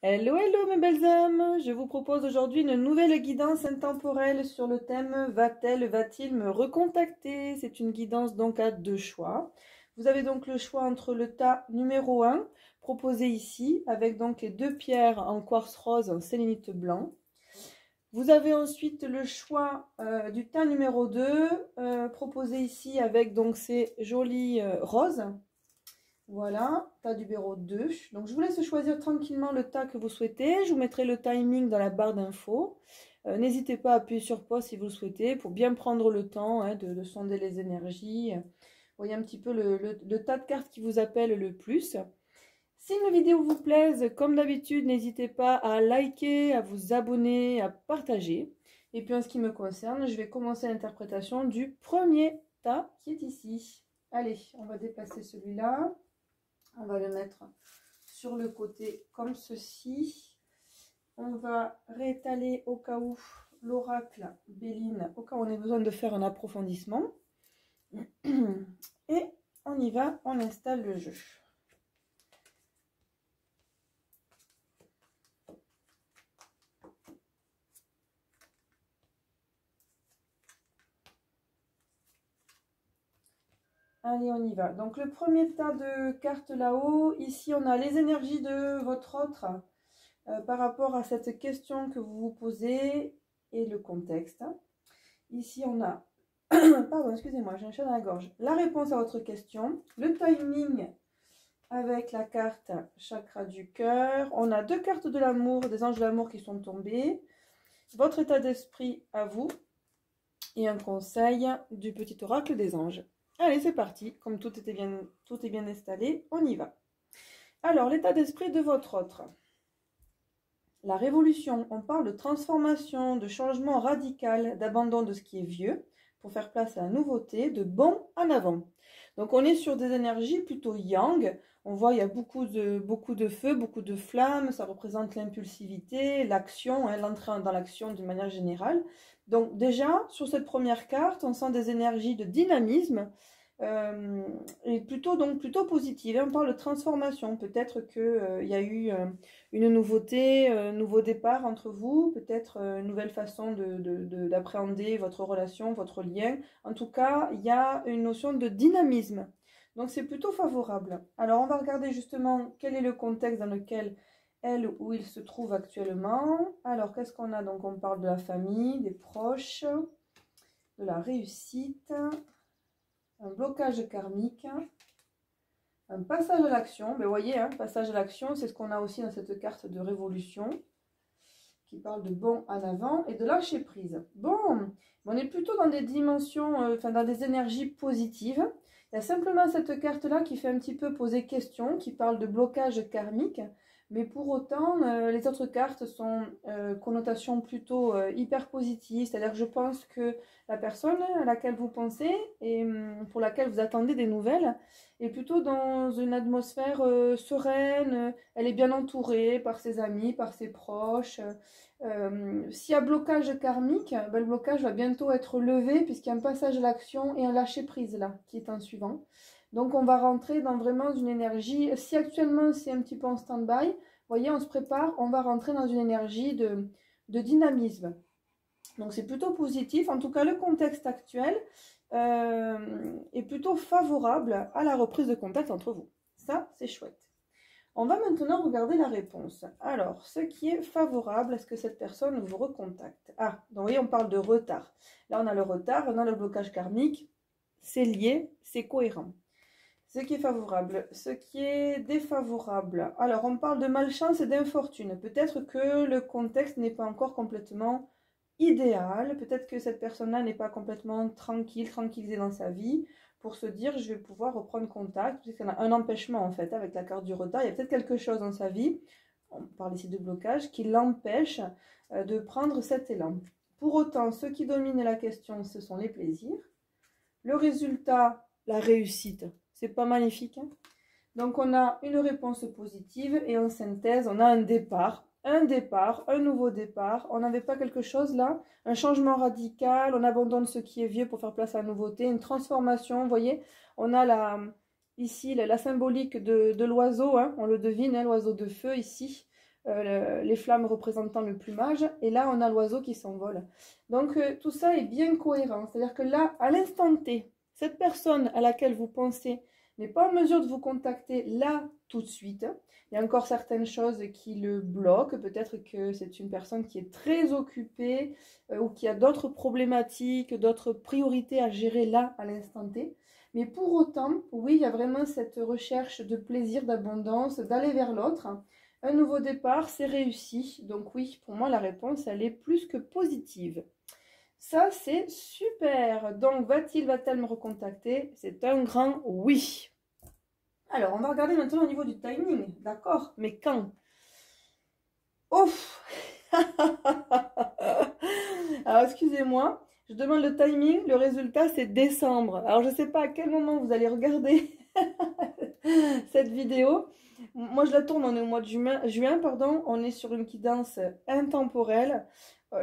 Hello, hello mes belles âmes! Je vous propose aujourd'hui une nouvelle guidance intemporelle sur le thème va-t-elle, va-t-il me recontacter? C'est une guidance donc à deux choix. Vous avez donc le choix entre le tas numéro 1, proposé ici, avec donc les deux pierres en quartz rose en sélénite blanc. Vous avez ensuite le choix du tas numéro 2, proposé ici avec donc ces jolis roses. Voilà, tas numéro 2. Donc je vous laisse choisir tranquillement le tas que vous souhaitez. Je vous mettrai le timing dans la barre d'infos. N'hésitez pas à appuyer sur pause si vous le souhaitez pour bien prendre le temps de sonder les énergies. Vous voyez un petit peu le tas de cartes qui vous appelle le plus. Si une vidéo vous plaise, comme d'habitude, n'hésitez pas à liker, à vous abonner, à partager. Et puis en ce qui me concerne, je vais commencer l'interprétation du premier tas qui est ici. Allez, on va déplacer celui-là. On va le mettre sur le côté comme ceci. On va réétaler au cas où l'oracle Béline, au cas où on ait besoin de faire un approfondissement. Et on y va, on installe le jeu. Allez, on y va. Donc, le premier tas de cartes là-haut. Ici, on a les énergies de votre autre par rapport à cette question que vous vous posez et le contexte. Ici, on a... Pardon, excusez-moi, j'ai un chat dans la gorge. La réponse à votre question. Le timing avec la carte chakra du cœur. On a deux cartes de l'amour, des anges de l'amour qui sont tombés. Votre état d'esprit à vous. Et un conseil du petit oracle des anges. Allez, c'est parti. Comme tout est bien installé, on y va. Alors, l'état d'esprit de votre autre. La révolution, on parle de transformation, de changement radical, d'abandon de ce qui est vieux pour faire place à la nouveauté, de bond en avant. Donc, on est sur des énergies plutôt yang. On voit il y a beaucoup de feu, beaucoup de flammes. Ça représente l'impulsivité, l'action, l'entrée dans l'action d'une manière générale. Donc déjà, sur cette première carte, on sent des énergies de dynamisme et plutôt positives. On parle de transformation. Peut-être qu'il y a eu une nouveauté, un nouveau départ entre vous, peut-être une nouvelle façon d'appréhender votre relation, votre lien. En tout cas, il y a une notion de dynamisme. Donc c'est plutôt favorable. Alors on va regarder justement quel est le contexte dans lequel elle ou il se trouve actuellement. Alors, qu'est-ce qu'on a? Donc, on parle de la famille, des proches, de la réussite, un blocage karmique, un passage à l'action. Mais vous voyez, passage à l'action, c'est ce qu'on a aussi dans cette carte de révolution qui parle de bond en avant et de lâcher prise. Bon, on est plutôt dans des dimensions, dans des énergies positives. Il y a simplement cette carte-là qui fait un petit peu poser question, qui parle de blocage karmique. Mais pour autant, les autres cartes sont connotation plutôt hyper positive. C'est-à-dire que je pense que la personne à laquelle vous pensez et pour laquelle vous attendez des nouvelles est plutôt dans une atmosphère sereine. Elle est bien entourée par ses amis, par ses proches. S'il y a blocage karmique, ben, le blocage va bientôt être levé puisqu'il y a un passage à l'action et un lâcher-prise là, qui est un suivant. Donc on va rentrer dans vraiment une énergie, si actuellement c'est un petit peu en stand-by, vous voyez, on se prépare, on va rentrer dans une énergie de dynamisme. Donc c'est plutôt positif, en tout cas le contexte actuel est plutôt favorable à la reprise de contact entre vous. Ça, c'est chouette. On va maintenant regarder la réponse. Alors, ce qui est favorable à ce que cette personne vous recontacte. Ah, donc vous voyez, on parle de retard. Là, on a le retard, on a le blocage karmique, c'est lié, c'est cohérent. Ce qui est favorable, ce qui est défavorable. Alors, on parle de malchance et d'infortune. Peut-être que le contexte n'est pas encore complètement idéal. Peut-être que cette personne-là n'est pas complètement tranquillisée dans sa vie pour se dire je vais pouvoir reprendre contact. Parce qu'il y a un empêchement en fait avec la carte du retard. Il y a peut-être quelque chose dans sa vie, on parle ici de blocage, qui l'empêche de prendre cet élan. Pour autant, ce qui domine la question, ce sont les plaisirs. Le résultat, la réussite. C'est pas magnifique, hein? Donc on a une réponse positive et en synthèse, on a un départ, un nouveau départ. On n'avait pas quelque chose là, un changement radical, on abandonne ce qui est vieux pour faire place à la nouveauté, une transformation. Vous voyez, on a ici la symbolique de l'oiseau, hein, on le devine, hein, l'oiseau de feu ici. les flammes représentant le plumage, et là on a l'oiseau qui s'envole. Donc tout ça est bien cohérent, c'est-à-dire que là, à l'instant T, cette personne à laquelle vous pensez n'est pas en mesure de vous contacter là tout de suite. Il y a encore certaines choses qui le bloquent, peut-être que c'est une personne qui est très occupée ou qui a d'autres problématiques, d'autres priorités à gérer là à l'instant T. Mais pour autant, oui, il y a vraiment cette recherche de plaisir, d'abondance, d'aller vers l'autre. Un nouveau départ, c'est réussi. Donc oui, pour moi, la réponse, elle est plus que positive. Ça, c'est super. Donc, va-t-elle me recontacter? C'est un grand oui. Alors, on va regarder maintenant au niveau du timing. D'accord, mais quand? Ouf. Alors, excusez-moi, je demande le timing. Le résultat, c'est décembre. Alors, je ne sais pas à quel moment vous allez regarder cette vidéo. Moi, je la tourne, on est au mois de juin, pardon. On est sur une guidance intemporelle.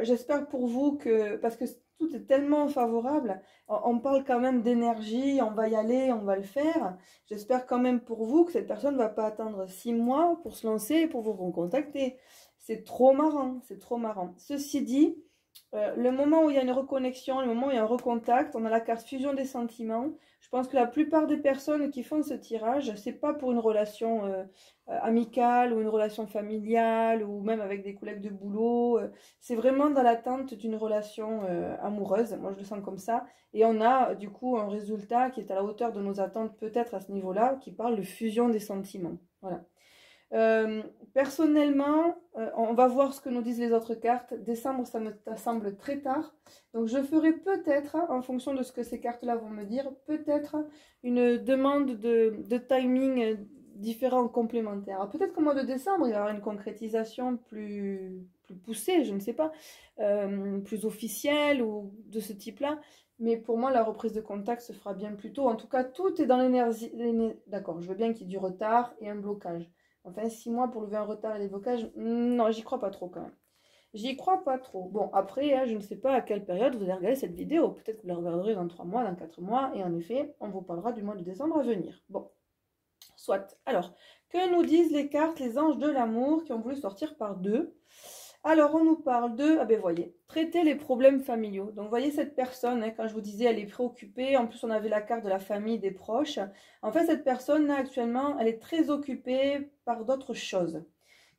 J'espère pour vous que, parce que tout est tellement favorable, on parle quand même d'énergie, on va y aller, on va le faire. J'espère quand même pour vous que cette personne ne va pas attendre 6 mois pour se lancer et pour vous recontacter. C'est trop marrant, c'est trop marrant. Ceci dit, le moment où il y a une reconnexion, le moment où il y a un recontact, on a la carte fusion des sentiments. Je pense que la plupart des personnes qui font ce tirage, c'est pas pour une relation amicale ou une relation familiale ou même avec des collègues de boulot. C'est vraiment dans l'attente d'une relation amoureuse. Moi, je le sens comme ça. Et on a du coup un résultat qui est à la hauteur de nos attentes, peut-être à ce niveau-là, qui parle de fusion des sentiments. Voilà. Personnellement, on va voir ce que nous disent les autres cartes. Décembre, ça me semble très tard. Donc, je ferai peut-être, en fonction de ce que ces cartes-là vont me dire, peut-être une demande de timing différent, complémentaire. Alors, peut-être qu'au mois de décembre, il y aura une concrétisation plus poussée, je ne sais pas, plus officielle ou de ce type-là. Mais pour moi, la reprise de contact se fera bien plus tôt. En tout cas, tout est dans l'énergie. D'accord, je veux bien qu'il y ait du retard et un blocage. Enfin, 6 mois pour lever un retard et des blocages, non, j'y crois pas trop quand même. J'y crois pas trop. Bon, après, hein, je ne sais pas à quelle période vous allez regarder cette vidéo. Peut-être que vous la regarderez dans 3 mois, dans 4 mois. Et en effet, on vous parlera du mois de décembre à venir. Bon, soit. Alors, que nous disent les cartes, les anges de l'amour qui ont voulu sortir par deux? Alors, on nous parle de, ah ben voyez, traiter les problèmes familiaux. Donc, voyez cette personne, hein, quand je vous disais, elle est préoccupée. En plus, on avait la carte de la famille, des proches. En fait, cette personne, là, actuellement, elle est très occupée par d'autres choses,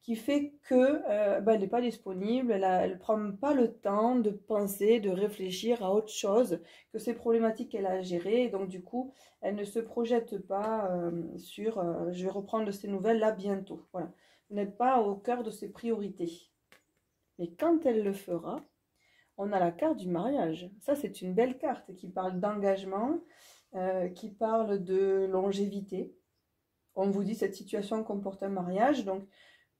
qui fait que elle n'est pas disponible, elle ne prend pas le temps de penser, de réfléchir à autre chose que ces problématiques qu'elle a à gérer. Et donc, du coup, elle ne se projette pas sur je vais reprendre de ces nouvelles là bientôt. Voilà. Vous n'êtes pas au cœur de ses priorités. Mais quand elle le fera, on a la carte du mariage. Ça, c'est une belle carte qui parle d'engagement, qui parle de longévité. On vous dit cette situation comporte un mariage. Donc,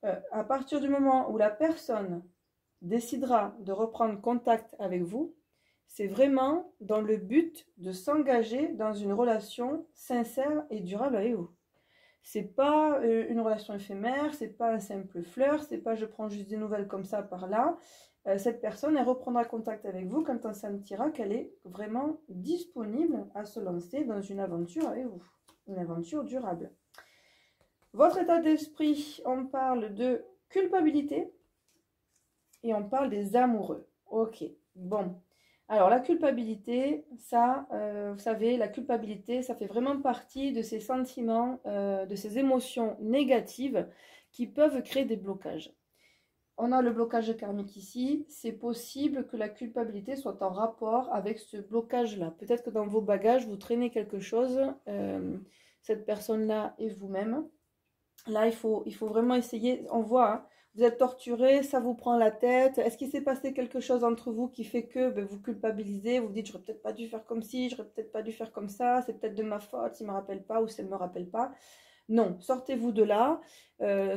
à partir du moment où la personne décidera de reprendre contact avec vous, c'est vraiment dans le but de s'engager dans une relation sincère et durable avec vous. C'est pas une relation éphémère, c'est pas un simple fleur, c'est pas je prends juste des nouvelles comme ça par là. Cette personne, elle reprendra contact avec vous quand on sentira qu'elle est vraiment disponible à se lancer dans une aventure avec vous, une aventure durable. Votre état d'esprit, on parle de culpabilité et on parle des amoureux. Ok, bon. Alors la culpabilité, ça, vous savez, la culpabilité, ça fait vraiment partie de ces sentiments, de ces émotions négatives qui peuvent créer des blocages. On a le blocage karmique ici, c'est possible que la culpabilité soit en rapport avec ce blocage-là. Peut-être que dans vos bagages, vous traînez quelque chose, cette personne-là et vous-même. Là, il faut vraiment essayer, on voit, hein, vous êtes torturé, ça vous prend la tête. Est-ce qu'il s'est passé quelque chose entre vous qui fait que vous culpabilisez, vous dites, j'aurais peut-être pas dû faire comme ci, j'aurais peut-être pas dû faire comme ça, c'est peut-être de ma faute, s'il ne me rappelle pas ou si elle ne me rappelle pas. Non, sortez-vous de là,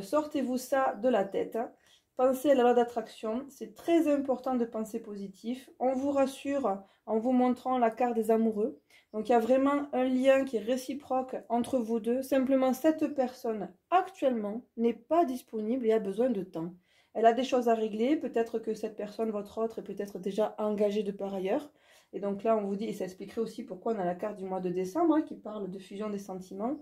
sortez-vous ça de la tête. Hein. Pensez à la loi d'attraction, c'est très important de penser positif. On vous rassure en vous montrant la carte des amoureux. Donc il y a vraiment un lien qui est réciproque entre vous deux. Simplement, cette personne actuellement n'est pas disponible et a besoin de temps. Elle a des choses à régler. Peut-être que cette personne, votre autre, est peut-être déjà engagée de par ailleurs. Et donc là, on vous dit, et ça expliquerait aussi pourquoi on a la carte du mois de décembre hein, qui parle de fusion des sentiments.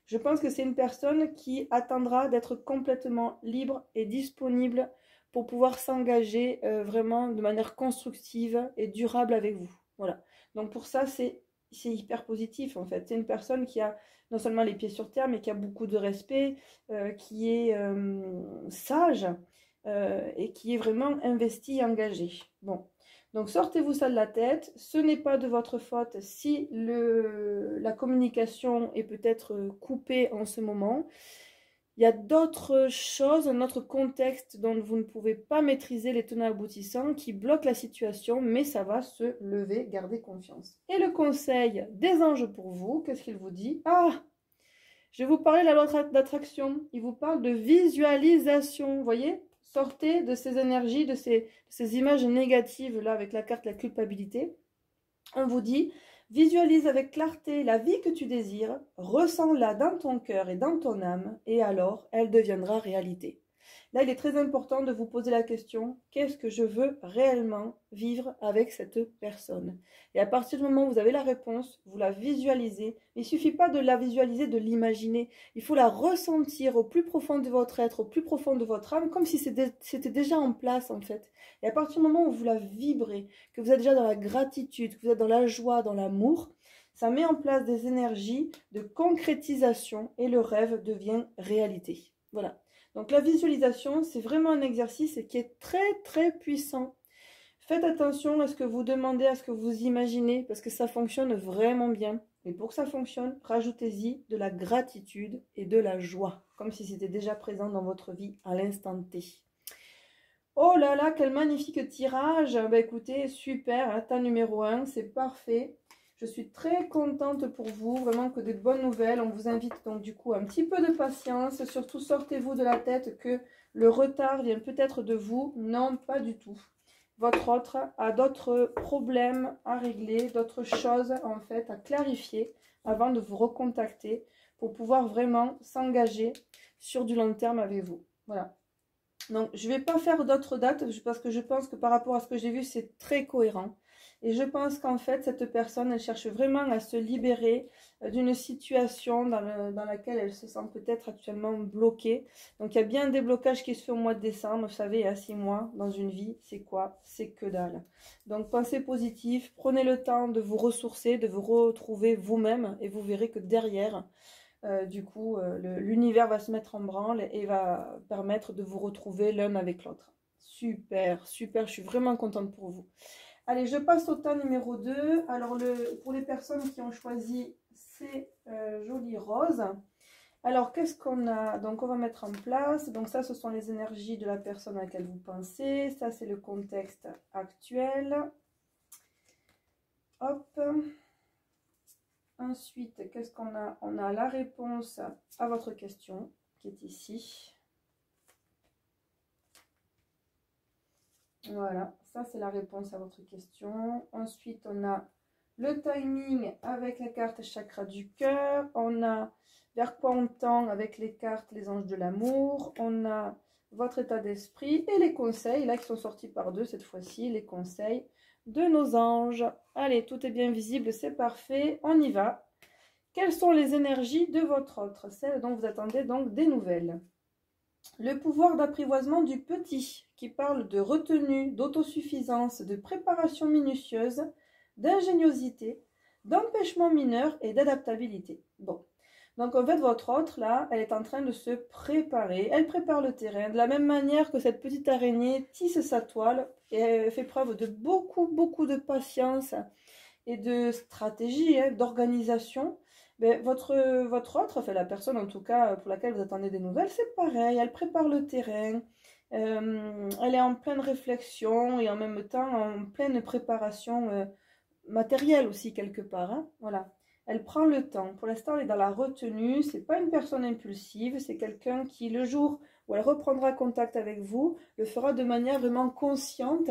Je pense que c'est une personne qui attendra d'être complètement libre et disponible pour pouvoir s'engager vraiment de manière constructive et durable avec vous. Voilà. Donc pour ça, c'est hyper positif en fait. C'est une personne qui a non seulement les pieds sur terre, mais qui a beaucoup de respect, qui est sage et qui est vraiment investi et engagé. Bon. Donc sortez-vous ça de la tête, ce n'est pas de votre faute si la communication est peut-être coupée en ce moment. Il y a d'autres choses, un autre contexte dont vous ne pouvez pas maîtriser les tenants aboutissants qui bloquent la situation, mais ça va se lever, gardez confiance. Et le conseil des anges pour vous, qu'est-ce qu'il vous dit? Ah, je vais vous parler de la loi d'attraction, il vous parle de visualisation, vous voyez? Sortez de ces énergies, de ces images négatives, là, avec la carte la culpabilité. On vous dit, visualise avec clarté la vie que tu désires, ressens-la dans ton cœur et dans ton âme, et alors elle deviendra réalité. Là, il est très important de vous poser la question, qu'est-ce que je veux réellement vivre avec cette personne? Et à partir du moment où vous avez la réponse, vous la visualisez. Il ne suffit pas de la visualiser, de l'imaginer. Il faut la ressentir au plus profond de votre être, au plus profond de votre âme, comme si c'était déjà en place en fait. Et à partir du moment où vous la vibrez, que vous êtes déjà dans la gratitude, que vous êtes dans la joie, dans l'amour, ça met en place des énergies de concrétisation et le rêve devient réalité. Voilà. Donc la visualisation, c'est vraiment un exercice qui est très très puissant. Faites attention à ce que vous demandez, à ce que vous imaginez, parce que ça fonctionne vraiment bien. Et pour que ça fonctionne, rajoutez-y de la gratitude et de la joie, comme si c'était déjà présent dans votre vie à l'instant T. Oh là là, quel magnifique tirage! Bah écoutez, super, hein, tas numéro 1, c'est parfait. Je suis très contente pour vous, vraiment que des bonnes nouvelles. On vous invite donc du coup un petit peu de patience. Surtout sortez-vous de la tête que le retard vient peut-être de vous. Non, pas du tout. Votre autre a d'autres problèmes à régler, d'autres choses en fait à clarifier avant de vous recontacter pour pouvoir vraiment s'engager sur du long terme avec vous. Voilà. Donc, je ne vais pas faire d'autres dates parce que je pense que par rapport à ce que j'ai vu, c'est très cohérent. Et je pense qu'en fait, cette personne, elle cherche vraiment à se libérer d'une situation dans laquelle elle se sent peut-être actuellement bloquée. Donc, il y a bien un déblocage qui se fait au mois de décembre. Vous savez, à 6 mois dans une vie, c'est quoi? C'est que dalle. Donc, pensez positif, prenez le temps de vous ressourcer, de vous retrouver vous-même et vous verrez que derrière, du coup, l'univers va se mettre en branle et va permettre de vous retrouver l'un avec l'autre. Super, super, je suis vraiment contente pour vous. Allez, je passe au tas numéro 2. Alors, pour les personnes qui ont choisi ces jolis roses, alors qu'est-ce qu'on a? Donc, on va mettre en place. Donc, ça, ce sont les énergies de la personne à laquelle vous pensez. Ça, c'est le contexte actuel. Hop. Ensuite, qu'est-ce qu'on a? On a la réponse à votre question qui est ici. Voilà, ça c'est la réponse à votre question. Ensuite, on a le timing avec la carte chakra du cœur. On a vers quoi on tend avec les cartes les anges de l'amour. On a votre état d'esprit et les conseils, là qui sont sortis par deux cette fois-ci, les conseils de nos anges. Allez, tout est bien visible, c'est parfait, on y va. Quelles sont les énergies de votre autre, celles dont vous attendez donc des nouvelles? Le pouvoir d'apprivoisement du petit, qui parle de retenue, d'autosuffisance, de préparation minutieuse, d'ingéniosité, d'empêchement mineur et d'adaptabilité. Bon, donc en fait votre autre là, elle est en train de se préparer, elle prépare le terrain, de la même manière que cette petite araignée tisse sa toile, et elle fait preuve de beaucoup de patience et de stratégie, hein, d'organisation. Mais votre autre, enfin la personne en tout cas pour laquelle vous attendez des nouvelles, c'est pareil, elle prépare le terrain, elle est en pleine réflexion et en même temps en pleine préparation matérielle aussi quelque part, hein, voilà. Elle prend le temps, pour l'instant elle est dans la retenue, c'est pas une personne impulsive, c'est quelqu'un qui le jour où elle reprendra contact avec vous, le fera de manière vraiment consciente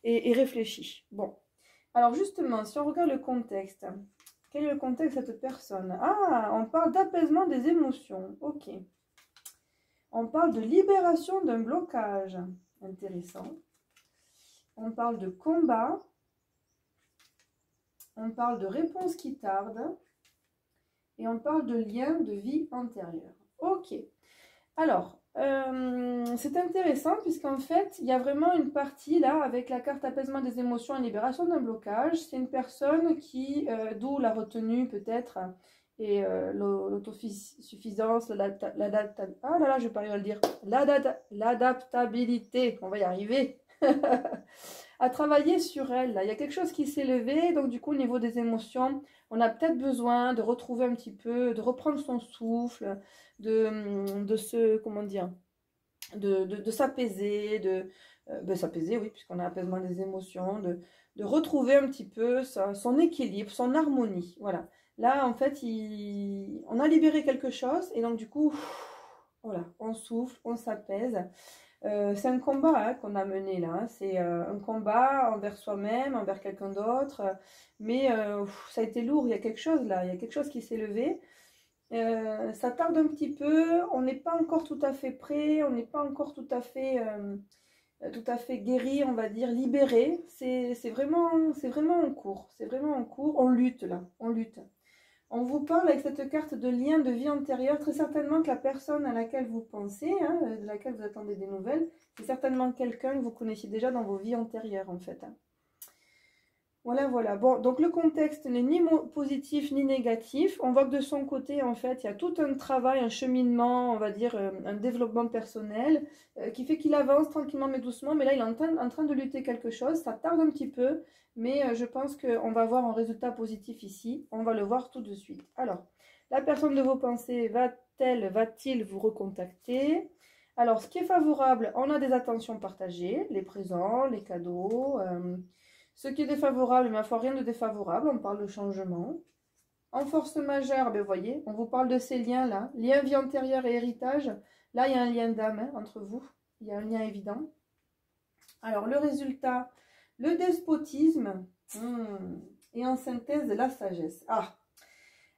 et réfléchie. Bon, alors justement, si on regarde le contexte, quel est le contexte de cette personne? Ah, on parle d'apaisement des émotions. Ok. On parle de libération d'un blocage. Intéressant. On parle de combat. On parle de réponse qui tarde. Et on parle de lien de vie antérieure. Ok. Alors, c'est intéressant puisqu'en fait, il y a vraiment une partie là avec la carte apaisement des émotions et libération d'un blocage. C'est une personne qui, d'où la retenue peut-être, et l'autosuffisance, ah là là, je vais pas arriver à le dire, l'adaptabilité, on va y arriver, à travailler sur elle. Là. Il y a quelque chose qui s'est levé, donc du coup au niveau des émotions, on a peut-être besoin de retrouver un petit peu, de reprendre son souffle, de se, comment dire, de s'apaiser, s'apaiser, oui, puisqu'on a apaisement des émotions, de retrouver un petit peu son équilibre, son harmonie, voilà. Là, en fait, on a libéré quelque chose, et donc du coup, voilà, on souffle, on s'apaise. C'est un combat hein, qu'on a mené là, hein. C'est un combat envers soi-même, envers quelqu'un d'autre, mais ça a été lourd, il y a quelque chose là, il y a quelque chose qui s'est levé. Ça tarde un petit peu, on n'est pas encore tout à fait prêt, on n'est pas encore tout à fait guéri, on va dire, libéré. C'est vraiment en cours, c'est vraiment en cours, on lutte là, on lutte. On vous parle avec cette carte de lien de vie antérieure, très certainement que la personne à laquelle vous pensez, hein, de laquelle vous attendez des nouvelles, c'est certainement quelqu'un que vous connaissiez déjà dans vos vies antérieures en fait. Hein. Voilà, voilà. Bon, donc le contexte n'est ni positif ni négatif. On voit que de son côté, en fait, il y a tout un travail, un cheminement, on va dire, un développement personnel qui fait qu'il avance tranquillement mais doucement. Mais là, il est en train de lutter quelque chose. Ça tarde un petit peu, mais je pense qu'on va avoir un résultat positif ici. On va le voir tout de suite. Alors, la personne de vos pensées va-t-il vous recontacter? Alors, ce qui est favorable, on a des attentions partagées, les présents, les cadeaux... Ce qui est défavorable, ma foi, rien de défavorable, on parle de changement. En force majeure, ben, vous voyez, on vous parle de ces liens-là. Lien vie antérieure et héritage. Là, il y a un lien d'âme hein, entre vous. Il y a un lien évident. Alors, le résultat, le despotisme et en synthèse, la sagesse. Ah,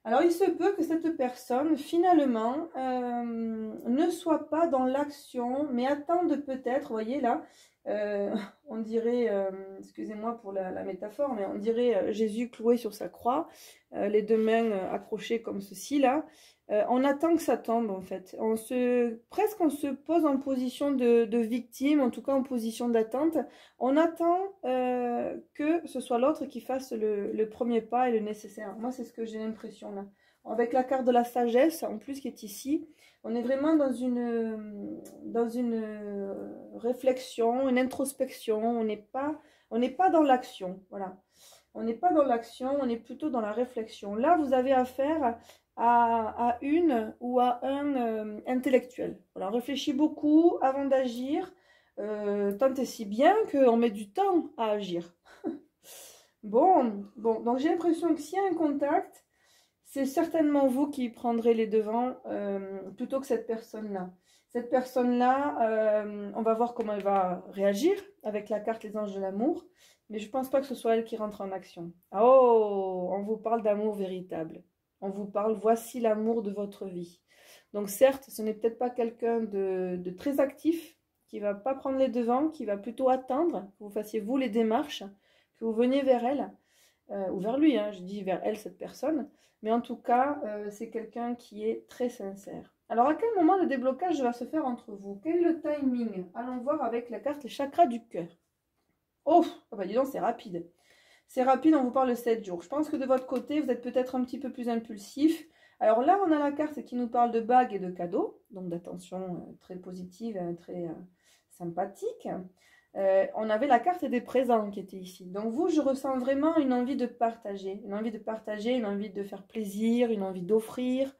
alors il se peut que cette personne, finalement, ne soit pas dans l'action, mais attende peut-être, vous voyez là, on dirait, excusez-moi pour la métaphore, mais on dirait Jésus cloué sur sa croix, les deux mains accrochées comme ceci là. On attend que ça tombe en fait. Presque on se pose en position de victime, en tout cas en position d'attente. On attend que ce soit l'autre qui fasse le premier pas et le nécessaire. Moi c'est ce que j'ai l'impression là. Avec la carte de la sagesse en plus qui est ici. On est vraiment dans une réflexion, une introspection. On n'est pas dans l'action. Voilà. On n'est pas dans l'action, on est plutôt dans la réflexion. Là, vous avez affaire à une ou à un intellectuel. Voilà, on réfléchit beaucoup avant d'agir, tant et si bien qu'on met du temps à agir. Bon, donc j'ai l'impression que s'il y a un contact, c'est certainement vous qui prendrez les devants plutôt que cette personne-là. Cette personne-là, on va voir comment elle va réagir avec la carte Les Anges de l'amour, mais je ne pense pas que ce soit elle qui rentre en action. Oh, on vous parle d'amour véritable. On vous parle, voici l'amour de votre vie. Donc certes, ce n'est peut-être pas quelqu'un de très actif, qui ne va pas prendre les devants, qui va plutôt attendre que vous fassiez vous les démarches, que vous veniez vers elle, ou vers lui, hein, je dis vers elle, cette personne. Mais en tout cas, c'est quelqu'un qui est très sincère. Alors, à quel moment le déblocage va se faire entre vous? Quel est le timing? Allons voir avec la carte les chakras du cœur. Oh, bah dis donc, c'est rapide. C'est rapide, on vous parle de 7 jours. Je pense que de votre côté, vous êtes peut-être un petit peu plus impulsif. Alors là, on a la carte qui nous parle de bagues et de cadeaux, donc d'attention très positive, très sympathique. On avait la carte des présents qui était ici. Donc vous, je ressens vraiment une envie de partager, une envie de faire plaisir, une envie d'offrir.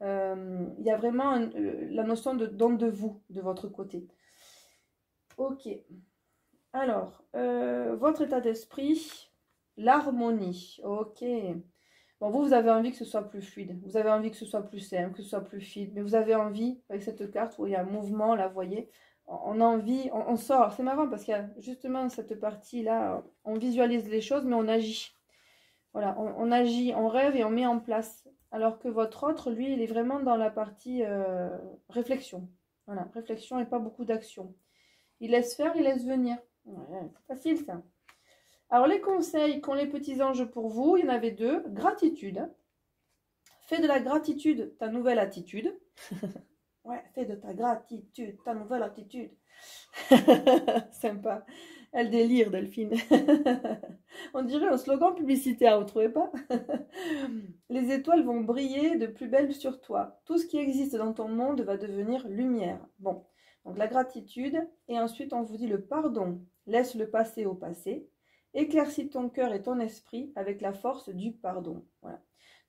Il y a vraiment la notion de don de vous, de votre côté. Ok. Alors, votre état d'esprit, l'harmonie. Ok. Bon, vous avez envie que ce soit plus fluide. Vous avez envie que ce soit plus simple, que ce soit plus fluide. Mais vous avez envie, avec cette carte où il y a un mouvement, là, vous voyez, on a envie, on sort. C'est marrant parce qu'il y a justement cette partie-là, on visualise les choses, mais on agit. Voilà, on agit, on rêve et on met en place. Alors que votre autre, lui, il est vraiment dans la partie réflexion. Voilà, réflexion et pas beaucoup d'action. Il laisse faire, il laisse venir. Ouais, c'est facile ça. Alors les conseils qu'ont les petits anges pour vous, il y en avait 2. Gratitude. Fais de la gratitude ta nouvelle attitude. Ouais, fais de ta gratitude ta nouvelle attitude. Sympa. Elle délire, Delphine. On dirait un slogan publicitaire, vous trouvez pas? Les étoiles vont briller de plus belle sur toi. Tout ce qui existe dans ton monde va devenir lumière. Bon, donc la gratitude. Et ensuite, on vous dit le pardon. Laisse le passé au passé. Éclaircis ton cœur et ton esprit avec la force du pardon. Voilà.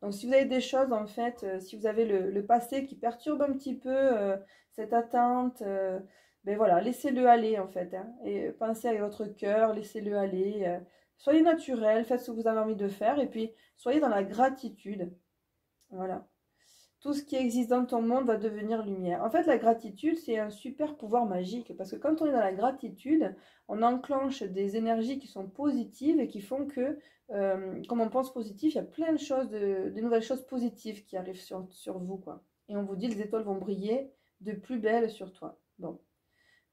Donc si vous avez des choses, en fait, si vous avez le passé qui perturbe un petit peu cette attente, ben voilà, laissez-le aller en fait. Hein, et pensez avec votre cœur, laissez-le aller. Soyez naturel, faites ce que vous avez envie de faire et puis soyez dans la gratitude. Voilà. Tout ce qui existe dans ton monde va devenir lumière. En fait, la gratitude, c'est un super pouvoir magique parce que quand on est dans la gratitude, on enclenche des énergies qui sont positives et qui font que, comme on pense positif, il y a plein de choses, de nouvelles choses positives qui arrivent sur vous, quoi. Et on vous dit, les étoiles vont briller de plus belle sur toi. Bon,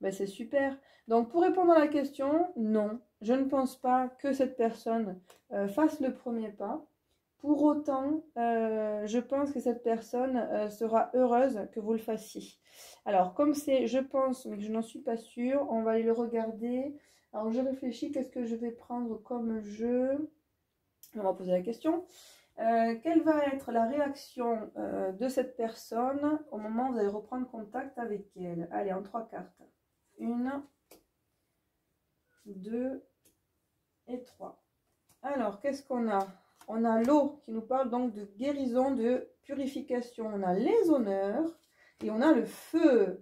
ben, c'est super. Donc, pour répondre à la question, non, je ne pense pas que cette personne fasse le premier pas. Pour autant, je pense que cette personne sera heureuse que vous le fassiez. Alors, comme c'est je pense, mais que je n'en suis pas sûre, on va aller le regarder. Alors, je réfléchis, qu'est-ce que je vais prendre comme jeu? On va poser la question. Quelle va être la réaction de cette personne au moment où vous allez reprendre contact avec elle? Allez, en 3 cartes. 1, 2 et 3. Alors, qu'est-ce qu'on a? On a l'eau qui nous parle donc de guérison, de purification. On a les honneurs et on a le feu.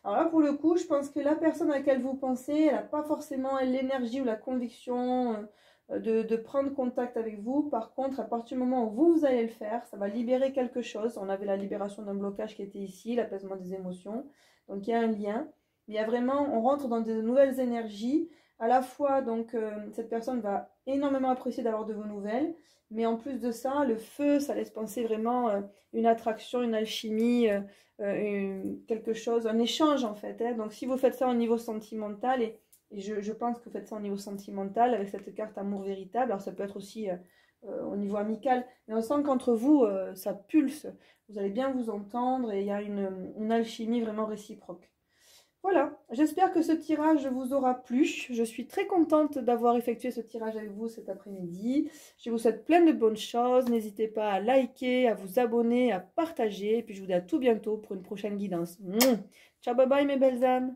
Alors là, pour le coup, je pense que la personne à laquelle vous pensez, elle n'a pas forcément l'énergie ou la conviction de prendre contact avec vous. Par contre, à partir du moment où vous allez le faire, ça va libérer quelque chose. On avait la libération d'un blocage qui était ici, l'apaisement des émotions. Donc, il y a un lien. Il y a vraiment, on rentre dans de nouvelles énergies. À la fois, donc, cette personne va énormément apprécier d'avoir de vos nouvelles. Mais en plus de ça, le feu, ça laisse penser vraiment une attraction, une alchimie, quelque chose, un échange en fait. Hein. Donc si vous faites ça au niveau sentimental, et je pense que vous faites ça au niveau sentimental avec cette carte amour véritable, alors ça peut être aussi au niveau amical, mais on sent qu'entre vous, ça pulse, vous allez bien vous entendre et il y a une alchimie vraiment réciproque. Voilà, j'espère que ce tirage vous aura plu. Je suis très contente d'avoir effectué ce tirage avec vous cet après-midi. Je vous souhaite plein de bonnes choses. N'hésitez pas à liker, à vous abonner, à partager. Et puis je vous dis à tout bientôt pour une prochaine guidance. Ciao, bye bye mes belles âmes.